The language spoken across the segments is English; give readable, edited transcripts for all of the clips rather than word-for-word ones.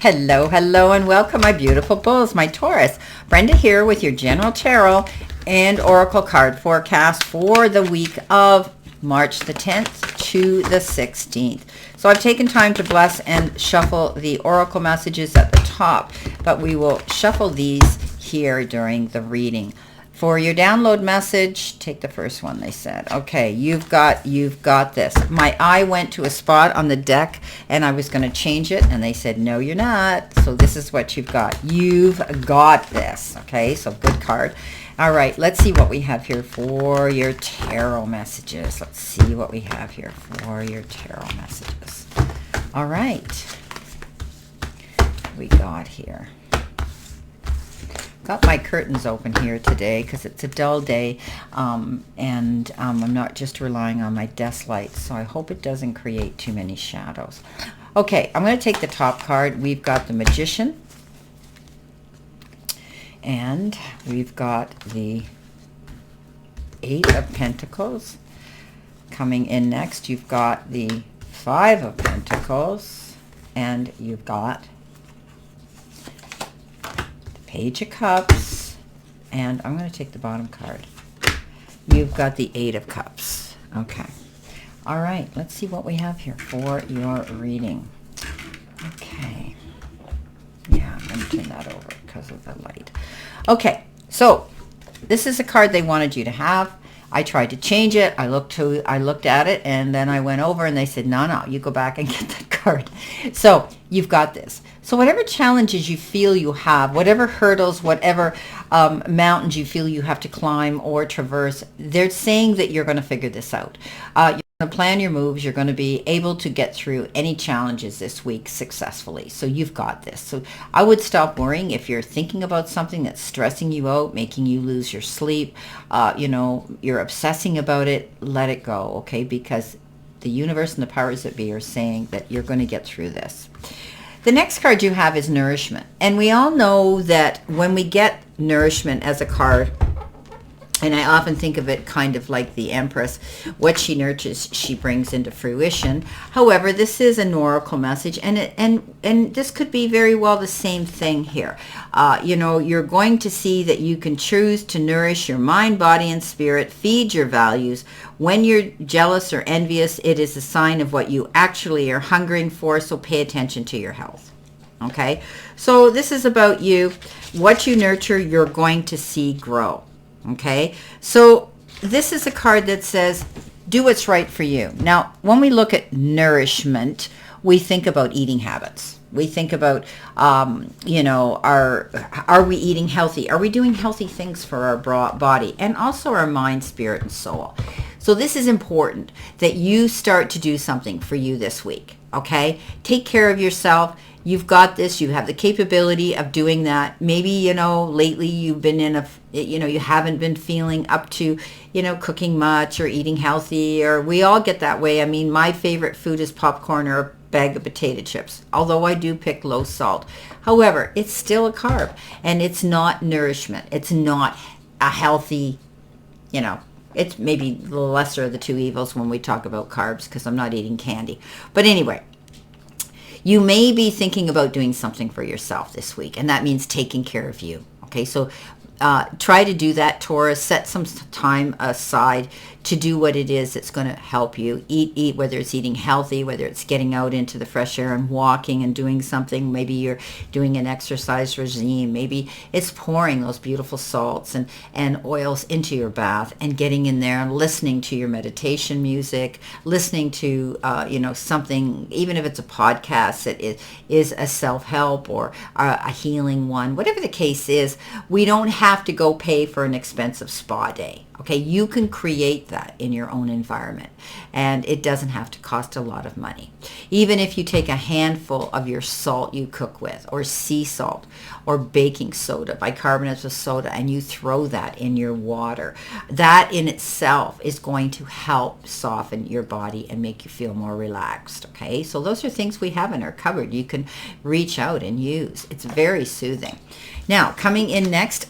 Hello, hello, and welcome, my beautiful bulls, my Taurus. Brenda here with your General Tarot and Oracle card forecast for the week of March the 10th to the 16th. So I've taken time to bless and shuffle the Oracle messages at the top, but we will shuffle these here during the reading. For your download message, take the first one, they said. Okay, you've got this. My eye went to a spot on the deck, and I was going to change it, and they said, no, you're not. So this is what you've got. You've got this. Okay, so good card. All right, let's see what we have here for your tarot messages. Let's see what we have here for your tarot messages. All right. We got here. Got my curtains open here today because it's a dull day, and I'm not just relying on my desk lights, so I hope it doesn't create too many shadows. Okay, I'm going to take the top card. We've got the Magician, and we've got the Eight of Pentacles. Coming in next, you've got the Five of Pentacles, and you've got Page of Cups, and I'm going to take the bottom card. You've got the Eight of Cups. Okay. All right. Let's see what we have here for your reading. Okay. Yeah, I'm going to turn that over because of the light. Okay. So this is a card they wanted you to have. I tried to change it. I looked at it, and then I went over, and they said, no, you go back and get that card. So you've got this. So whatever challenges you feel you have, whatever hurdles, whatever mountains you feel you have to climb or traverse, they're saying that you're going to figure this out. You're going to plan your moves. You're going to be able to get through any challenges this week successfully. So you've got this. So I would stop worrying if you're thinking about something that's stressing you out, making you lose your sleep, you're obsessing about it, let it go, okay? Because the universe and the powers that be are saying that you're going to get through this. The next card you have is Nourishment. And we all know that when we get Nourishment as a card, and I often think of it kind of like the Empress, what she nurtures, she brings into fruition. However, this is an oracle message, and this could be very well the same thing here. You're going to see that you can choose to nourish your mind, body, and spirit, feed your values. When you're jealous or envious, it is a sign of what you actually are hungering for, so pay attention to your health. Okay? So this is about you. What you nurture, you're going to see grow. Okay, so this is a card that says, do what's right for you. Now, when we look at nourishment, we think about eating habits. We think about, are we eating healthy? Are we doing healthy things for our body and also our mind, spirit, and soul? So this is important that you start to do something for you this week. Okay, take care of yourself. You've got this. You have the capability of doing that. Maybe, lately you've been you haven't been feeling up to, cooking much or eating healthy, or we all get that way. I mean, my favorite food is popcorn or a bag of potato chips, although I do pick low salt. However, it's still a carb, and it's not nourishment. It's not a healthy, it's maybe the lesser of the two evils when we talk about carbs, because I'm not eating candy. But anyway, you may be thinking about doing something for yourself this week, and that means taking care of you. Okay, so try to do that, Taurus. Set some time aside to do what it is that's going to help you. Eat, whether it's eating healthy, whether it's getting out into the fresh air and walking and doing something. Maybe you're doing an exercise regime. Maybe it's pouring those beautiful salts and oils into your bath and getting in there and listening to your meditation music, listening to, something, even if it's a podcast that is a self-help or a healing one. Whatever the case is, we don't have to go pay for an expensive spa day. Okay, you can create that in your own environment, and it doesn't have to cost a lot of money. Even if you take a handful of your salt you cook with, or sea salt, or baking soda, bicarbonate of soda, and you throw that in your water, that in itself is going to help soften your body and make you feel more relaxed. Okay, so those are things we have in our cupboard you can reach out and use. It's very soothing. Now, coming in next,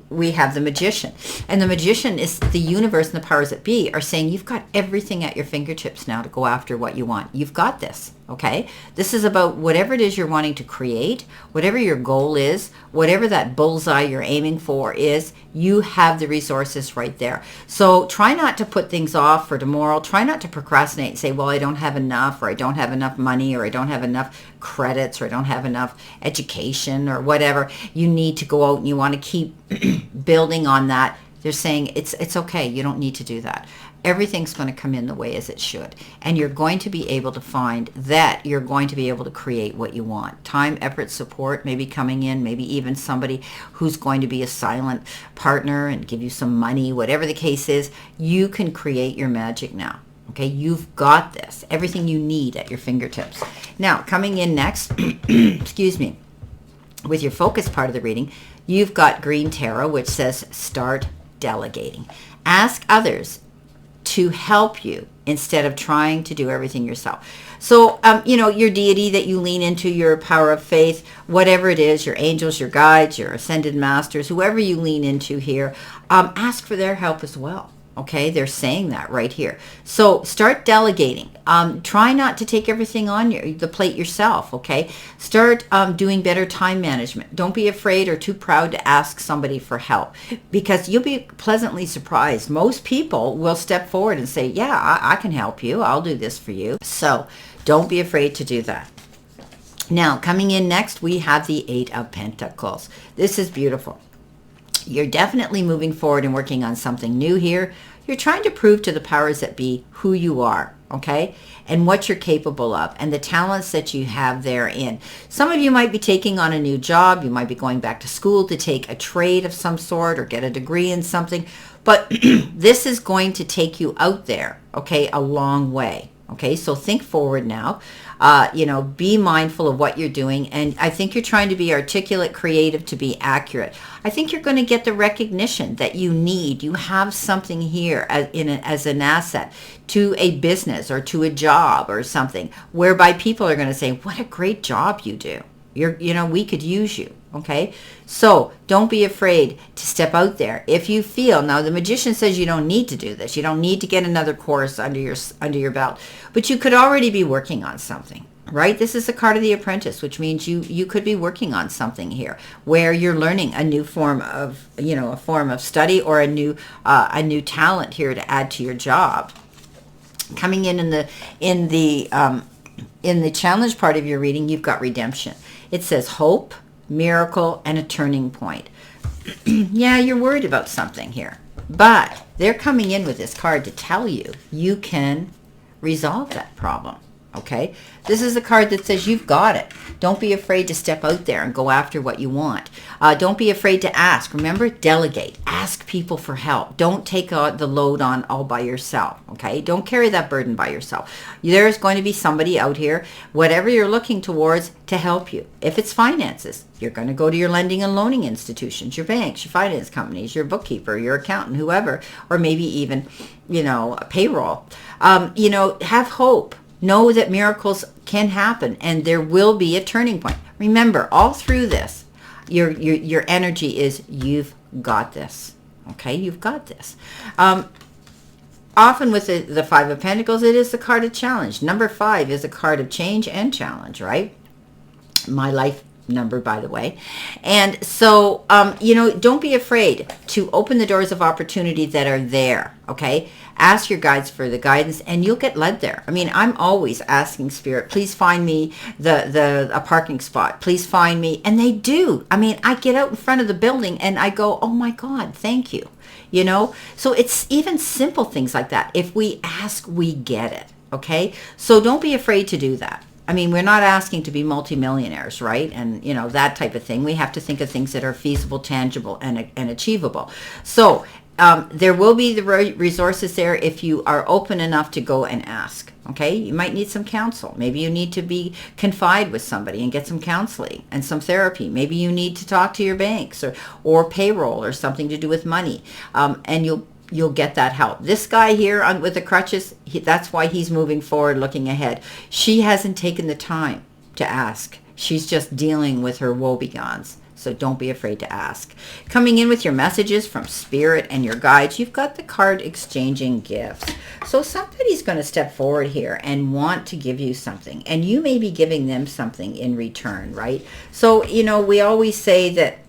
we have the Magician. And the Magician is the universe and the powers that be are saying you've got everything at your fingertips now to go after what you want. You've got this. Okay, this is about whatever it is you're wanting to create, whatever your goal is, whatever that bullseye you're aiming for is, you have the resources right there. So try not to put things off for tomorrow. Try not to procrastinate and say, well, I don't have enough, or I don't have enough money, or I don't have enough credits, or I don't have enough education, or whatever. You need to go out and you want to keep building on that. They're saying it's okay. You don't need to do that. Everything's going to come in the way as it should. And you're going to be able to find that you're going to be able to create what you want. Time, effort, support, maybe coming in, maybe even somebody who's going to be a silent partner and give you some money, whatever the case is, you can create your magic now. Okay, you've got this. Everything you need at your fingertips. Now, coming in next, excuse me, with your focus part of the reading, you've got green tarot, which says start delegating. Ask others to help you instead of trying to do everything yourself. So, your deity that you lean into, your power of faith, whatever it is, your angels, your guides, your ascended masters, whoever you lean into here, ask for their help as well. Okay, they're saying that right here. So start delegating. Try not to take everything on the plate yourself, okay? Start doing better time management. Don't be afraid or too proud to ask somebody for help, because you'll be pleasantly surprised. Most people will step forward and say, yeah, I can help you. I'll do this for you. So don't be afraid to do that. Now, coming in next, we have the Eight of Pentacles. This is beautiful. You're definitely moving forward and working on something new here. You're trying to prove to the powers that be who you are, okay? And what you're capable of and the talents that you have therein. Some of you might be taking on a new job. You might be going back to school to take a trade of some sort or get a degree in something. But this is going to take you out there, okay, a long way. Okay, so think forward now. Be mindful of what you're doing. And I think you're trying to be articulate, creative, to be accurate. I think you're going to get the recognition that you need. You have something here as an asset to a business or to a job or something, whereby people are going to say, what a great job you do. We could use you. Okay, so don't be afraid to step out there. If you feel, now the magician says you don't need to do this. You don't need to get another course under your belt, but you could already be working on something, right? This is the card of the apprentice, which means you could be working on something here where you're learning a new form of, a form of study or a new talent here to add to your job. Coming in the challenge part of your reading, you've got redemption. It says hope, miracle, and a turning point. Yeah, you're worried about something here, but they're coming in with this card to tell you you can resolve that problem. Okay, this is a card that says you've got it. Don't be afraid to step out there and go after what you want. Don't be afraid to ask. Remember, delegate. Ask people for help. Don't take the load on all by yourself. Okay, don't carry that burden by yourself. There's going to be somebody out here, whatever you're looking towards, to help you. If it's finances, you're going to go to your lending and loaning institutions, your banks, your finance companies, your bookkeeper, your accountant, whoever, or maybe even, payroll. Have hope. Know that miracles can happen and there will be a turning point. Remember, all through this, your energy is you've got this. Okay, you've got this. Often with the Five of Pentacles, it is the card of challenge. Number 5 is a card of change and challenge, right? My life number, by the way. And so, don't be afraid to open the doors of opportunity that are there, okay? Ask your guides for the guidance and you'll get led there. I mean, I'm always asking Spirit, please find me a parking spot. Please find me. And they do. I mean, I get out in front of the building and I go, oh my God, thank you. So it's even simple things like that. If we ask, we get it. Okay. So don't be afraid to do that. I mean, we're not asking to be multimillionaires, right? And, that type of thing. We have to think of things that are feasible, tangible, and achievable. So there will be the resources there if you are open enough to go and ask, okay? You might need some counsel. Maybe you need to confide with somebody and get some counseling and some therapy. Maybe you need to talk to your banks or payroll or something to do with money, and you'll get that help. This guy here with the crutches, that's why he's moving forward, looking ahead. She hasn't taken the time to ask. She's just dealing with her woebegones. So don't be afraid to ask. Coming in with your messages from Spirit and your guides, you've got the card exchanging gifts. So somebody's going to step forward here and want to give you something, and you may be giving them something in return, right? So, you know, we always say that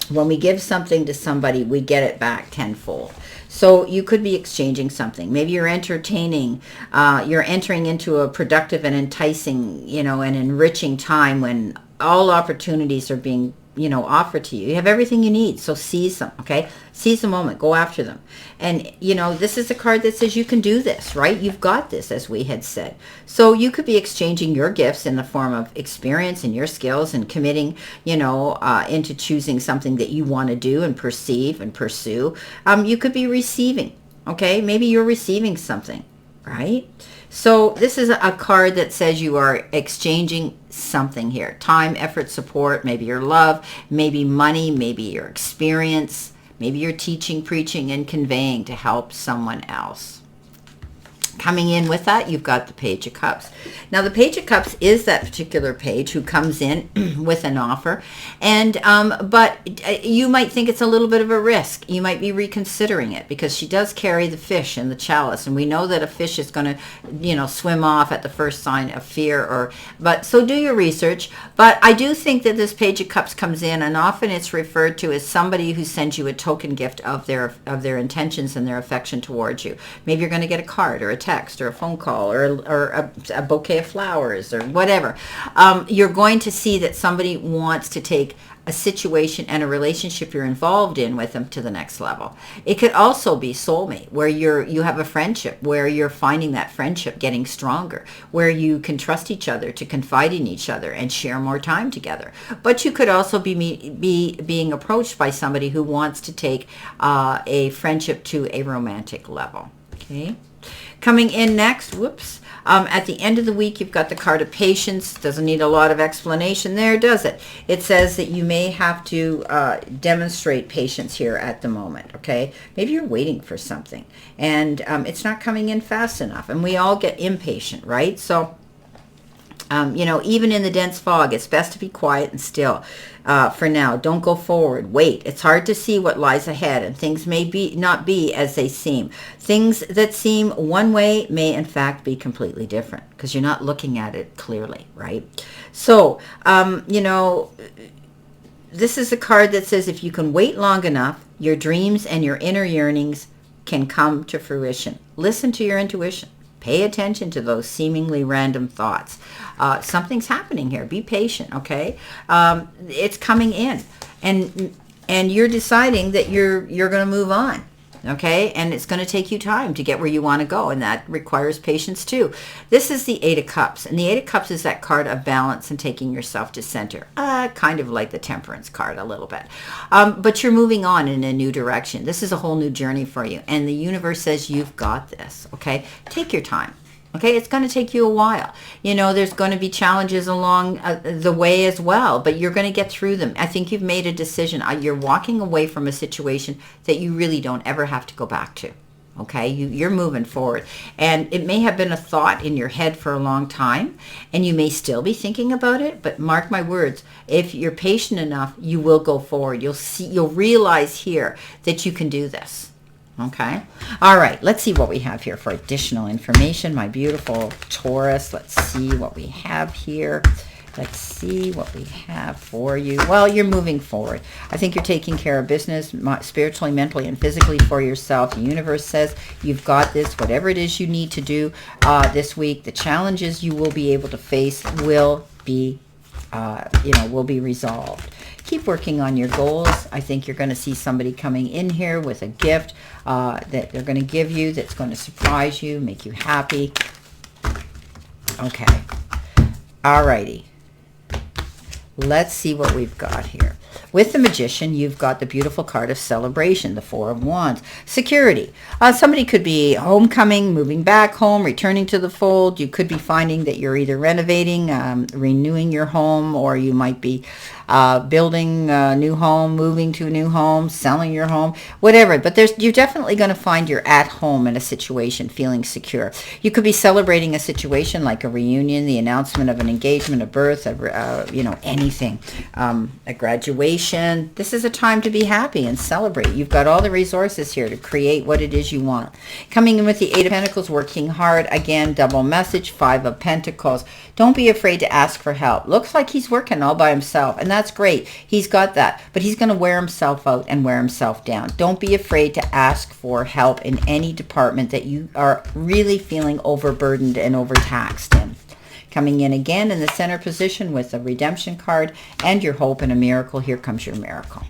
when we give something to somebody, we get it back tenfold. So you could be exchanging something. Maybe you're entertaining, you're entering into a productive and enticing, you know, and enriching time when all opportunities are being, you know, offered to you. You have everything you need, so seize them, okay? Seize the moment, go after them. And, you know, this is a card that says you can do this, right? You've got this, as we had said. So you could be exchanging your gifts in the form of experience and your skills and committing, you know, into choosing something that you want to do and perceive and pursue. You could be receiving, okay? Maybe you're receiving something, right? So this is a card that says you are exchanging something here. Time, effort, support, maybe your love, maybe money, maybe your experience, maybe you're teaching, preaching, and conveying to help someone else. Coming in with that, you've got the Page of Cups. Now, the Page of Cups is that particular page who comes in with an offer, and but you might think it's a little bit of a risk. You might be reconsidering it because she does carry the fish in the chalice, and we know that a fish is going to, you know, swim off at the first sign of fear. But so do your research. But I do think that this Page of Cups comes in, and often it's referred to as somebody who sends you a token gift of their intentions and their affection towards you. Maybe you're going to get a card or a text or a phone call or a bouquet of flowers or whatever. You're going to see that somebody wants to take a situation and a relationship you're involved in with them to the next level. It could also be soulmate, where you have a friendship, where you're finding that friendship getting stronger, where you can trust each other to confide in each other and share more time together. But you could also be being approached by somebody who wants to take a friendship to a romantic level. Okay. Coming in next, at the end of the week, you've got the card of patience. Doesn't need a lot of explanation there, does it? It says that you may have to demonstrate patience here at the moment, okay? Maybe you're waiting for something, and it's not coming in fast enough, and we all get impatient, right? So, you know, even in the dense fog, it's best to be quiet and still for now. Don't go forward. Wait. It's hard to see what lies ahead, and things may not be as they seem. Things that seem one way may, in fact, be completely different because you're not looking at it clearly, right? So, you know, this is a card that says if you can wait long enough, your dreams and your inner yearnings can come to fruition. Listen to your intuition. Pay attention to those seemingly random thoughts. Something's happening here. Be patient, okay? It's coming in, and you're deciding that you're going to move on, okay? And it's going to take you time to get where you want to go, and that requires patience too. This is the Eight of Cups, and the Eight of Cups is that card of balance and taking yourself to center, kind of like the Temperance card a little bit. But you're moving on in a new direction. This is a whole new journey for you, and the universe says you've got this, okay? Take your time. Okay, it's going to take you a while. You know, there's going to be challenges along the way as well, but you're going to get through them. I think you've made a decision. You're walking away from a situation that you really don't ever have to go back to. Okay, you're moving forward. And it may have been a thought in your head for a long time, and you may still be thinking about it, but mark my words, if you're patient enough, you will go forward. You'll realize here that you can do this. Okay. All right. Let's see what we have here for additional information. My beautiful Taurus. Let's see what we have here. Let's see what we have for you. Well, you're moving forward. I think you're taking care of business spiritually, mentally, and physically for yourself. The universe says you've got this. Whatever it is you need to do this week, the challenges you will be able to face will be will be resolved. Keep working on your goals. I think you're going to see somebody coming in here with a gift that they're going to give you that's going to surprise you, make you happy. Okay. All righty. Let's see what we've got here. With the Magician, you've got the beautiful card of celebration, the Four of Wands. Security. Somebody could be homecoming, moving back home, returning to the fold. You could be finding that you're either renovating, renewing your home, or you might be building a new home, moving to a new home, selling your home, whatever. But you're definitely going to find you're at home in a situation, feeling secure. You could be celebrating a situation like a reunion, the announcement of an engagement, a birth, anything, a graduation. This is a time to be happy and celebrate. You've got all the resources here to create what it is you want. Coming in with the Eight of Pentacles, working hard. Again, double message, Five of Pentacles. Don't be afraid to ask for help. Looks like he's working all by himself, and that's great. He's got that, but he's going to wear himself out and wear himself down. Don't be afraid to ask for help in any department that you are really feeling overburdened and overtaxed in. Coming in again in the center position with a redemption card and your hope and a miracle. Here comes your miracle.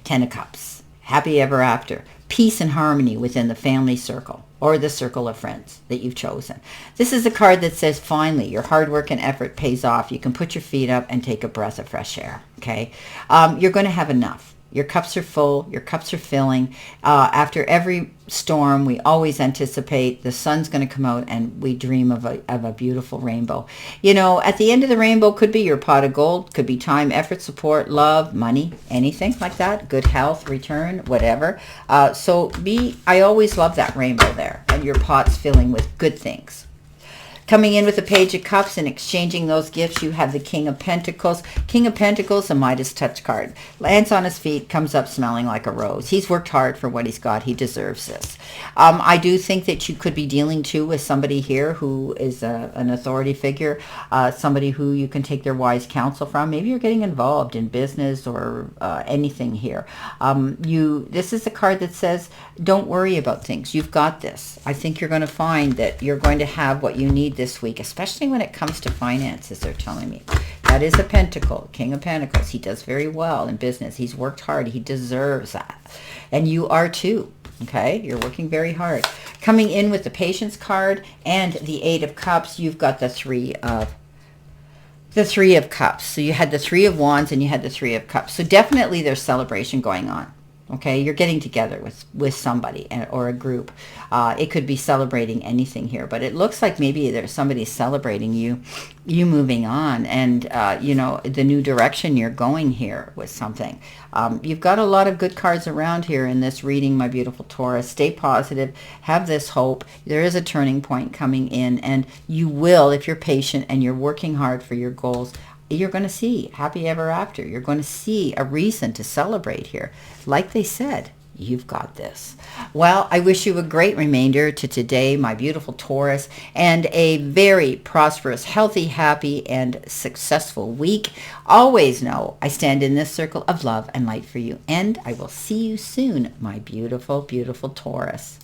Ten of Cups. Happy ever after. Peace and harmony within the family circle or the circle of friends that you've chosen. This is a card that says, finally, your hard work and effort pays off. You can put your feet up and take a breath of fresh air, okay? You're going to have enough. Your cups are full. Your cups are filling. After every storm, we always anticipate the sun's going to come out and we dream of a beautiful rainbow. You know, at the end of the rainbow could be your pot of gold, could be time, effort, support, love, money, anything like that, good health, return, whatever. I always love that rainbow there, and your pot's filling with good things. Coming in with the Page of Cups and exchanging those gifts, you have the King of Pentacles. King of Pentacles, a Midas touch card. Lands on his feet, comes up smelling like a rose. He's worked hard for what he's got. He deserves this. I do think that you could be dealing too with somebody here who is an authority figure, somebody who you can take their wise counsel from. Maybe you're getting involved in business or anything here. This is a card that says, don't worry about things. You've got this. I think you're going to find that you're going to have what you need this week, especially when it comes to finances, they're telling me. That is a pentacle, King of Pentacles. He does very well in business. He's worked hard. He deserves that. And you are too, okay? You're working very hard. Coming in with the Patience card and the Eight of Cups, you've got the Three of Cups. So you had the Three of Wands and you had the Three of Cups. So definitely there's celebration going on. Okay, you're getting together with somebody or a group. It could be celebrating anything here, but it looks like maybe there's somebody celebrating you moving on and, the new direction you're going here with something. You've got a lot of good cards around here in this reading, my beautiful Taurus. Stay positive. Have this hope. There is a turning point coming in, and you will, if you're patient and you're working hard for your goals, you're going to see happy ever after. You're going to see a reason to celebrate here. Like they said, you've got this. Well, I wish you a great remainder to today, my beautiful Taurus, and a very prosperous, healthy, happy, and successful week. Always know I stand in this circle of love and light for you, and I will see you soon, my beautiful, beautiful Taurus.